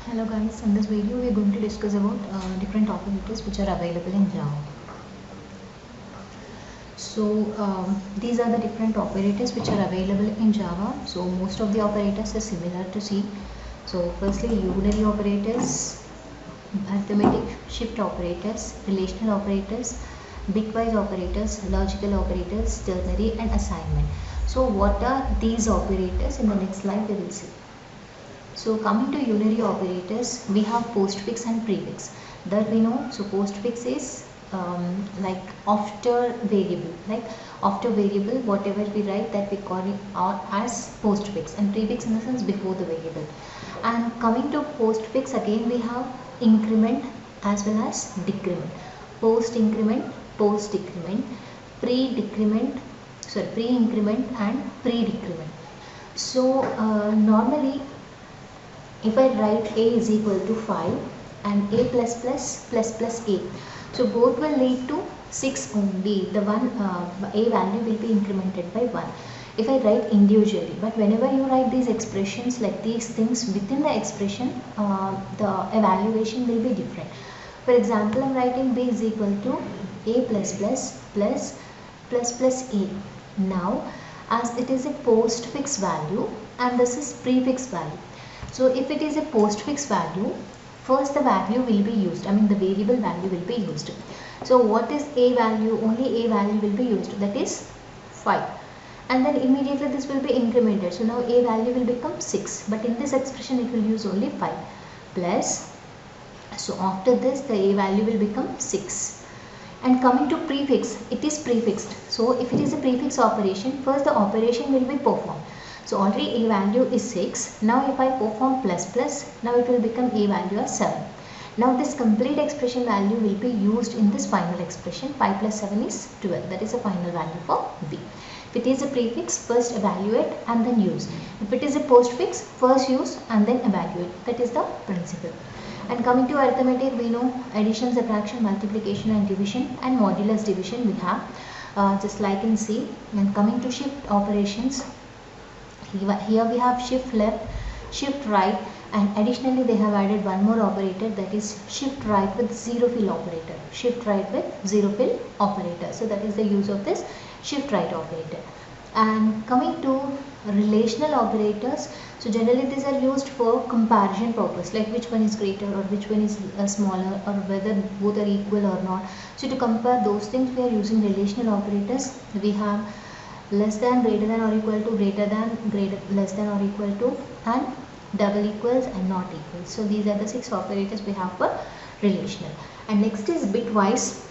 Hello guys, in this video we are going to discuss about different operators which are available in Java. So these are the different operators which are available in Java. So most of the operators are similar to C. So firstly unary operators, arithmetic shift operators, relational operators, bitwise operators, logical operators, ternary and assignment. So what are these operators? In the next slide we will see. So coming to unary operators, we have postfix and prefix. That we know. So postfix is like after variable, whatever we write that we call it out as postfix, and prefix in the sense before the variable. And coming to postfix, again we have increment as well as decrement. Post increment, post decrement, pre-increment and pre-decrement. So normally if I write a is equal to 5 and a plus plus plus plus a, so both will lead to 6 only. The one a value will be incremented by 1 if I write individually. But whenever you write these expressions like these things within the expression, the evaluation will be different. For example, I am writing b is equal to a plus plus plus plus plus a. Now as it is a postfix value and this is prefix value, so if it is a postfix value, first the value will be used, the variable value will be used. So what is a value? Only a value will be used, that is 5. And then immediately this will be incremented. So now a value will become 6. But in this expression it will use only 5. Plus, so after this the a value will become 6. And coming to prefix, it is prefixed. So if it is a prefix operation, first the operation will be performed. So already a value is 6. Now if I perform plus plus, now it will become a value as 7. Now this complete expression value will be used in this final expression. 5 plus 7 is 12. That is the final value for b. If it is a prefix, first evaluate and then use. If it is a postfix, first use and then evaluate. That is the principle. And coming to arithmetic, we know addition, subtraction, multiplication and division, and modulus division we have just like in C. And coming to shift operations, here we have shift left, shift right, and additionally they have added one more operator, that is shift right with zero fill operator. Shift right with zero fill operator. So that is the use of this shift right operator. And coming to relational operators, so generally these are used for comparison purpose, like which one is greater or which one is smaller, or whether both are equal or not. So to compare those things we are using relational operators. We have less than, greater than or equal to, greater than, less than or equal to, and double equals and not equal. So these are the 6 operators we have for relational. And next is bitwise.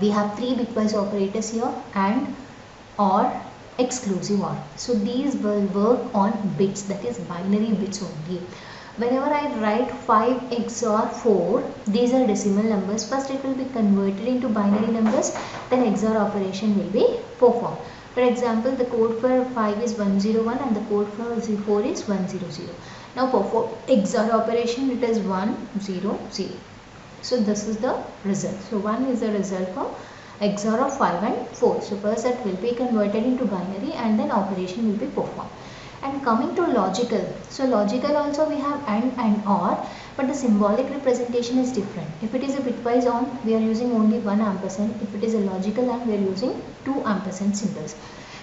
We have 3 bitwise operators here, and or, exclusive or. So these will work on bits, that is binary bits only. Whenever I write 5 XOR 4, these are decimal numbers. First it will be converted into binary numbers, then XOR operation will be performed. For example, the code for 5 is 101 and the code for 4 is 100. Now for XOR operation it is 100. So this is the result. So 1 is the result for XOR of 5 and 4. So first that will be converted into binary and then operation will be performed. And coming to logical, so logical also we have and or, but the symbolic representation is different. If it is a bitwise on, we are using only 1 ampersand. If it is a logical and we are using 2 ampersand symbols.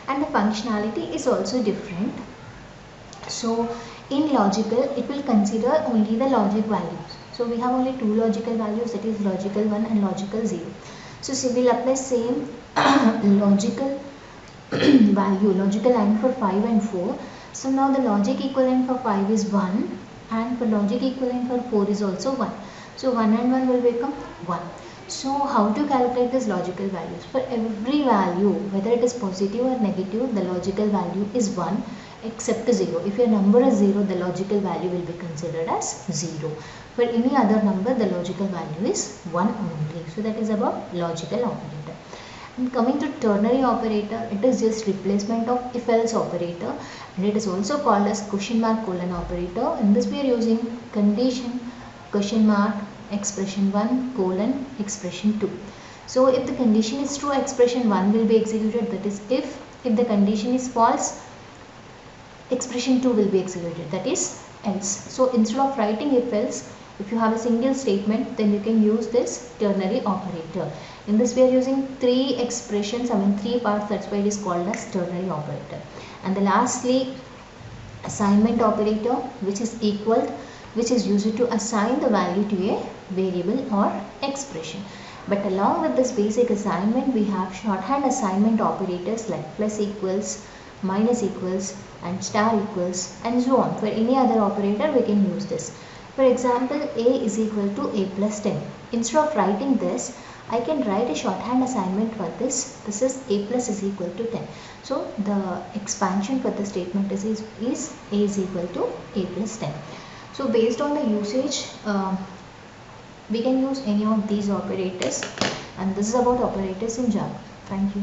And the functionality is also different. So in logical it will consider only the logic values. So we have only 2 logical values, that is logical 1 and logical 0. So we will apply same logical value, logical AND for 5 and 4. So now the logic equivalent for 5 is 1 and for logic equivalent for 4 is also 1. So 1 and 1 will become 1. So how to calculate this logical values? For every value, whether it is positive or negative, the logical value is 1 except 0. If your number is 0, the logical value will be considered as 0. For any other number, the logical value is 1 only. So that is about logical operator. And coming to ternary operator, it is just replacement of if-else operator, and it is also called as question mark colon operator. In this we are using condition, question mark, expression 1, colon, expression 2. So if the condition is true, expression 1 will be executed, that is if the condition is false, expression 2 will be executed, that is else. So instead of writing if else, if you have a single statement, then you can use this ternary operator. In this we are using three expressions, three parts, that's why it is called as ternary operator. And the lastly, assignment operator, which is equal, which is used to assign the value to a variable or expression. But along with this basic assignment, we have shorthand assignment operators like plus equals, minus equals, and star equals, and so on. For any other operator we can use this. For example, a is equal to a plus 10. Instead of writing this, I can write a shorthand assignment for this. This is a plus is equal to 10. So the expansion for the statement is a is equal to a plus 10. So based on the usage, we can use any of these operators, and this is about operators in Java. Thank you.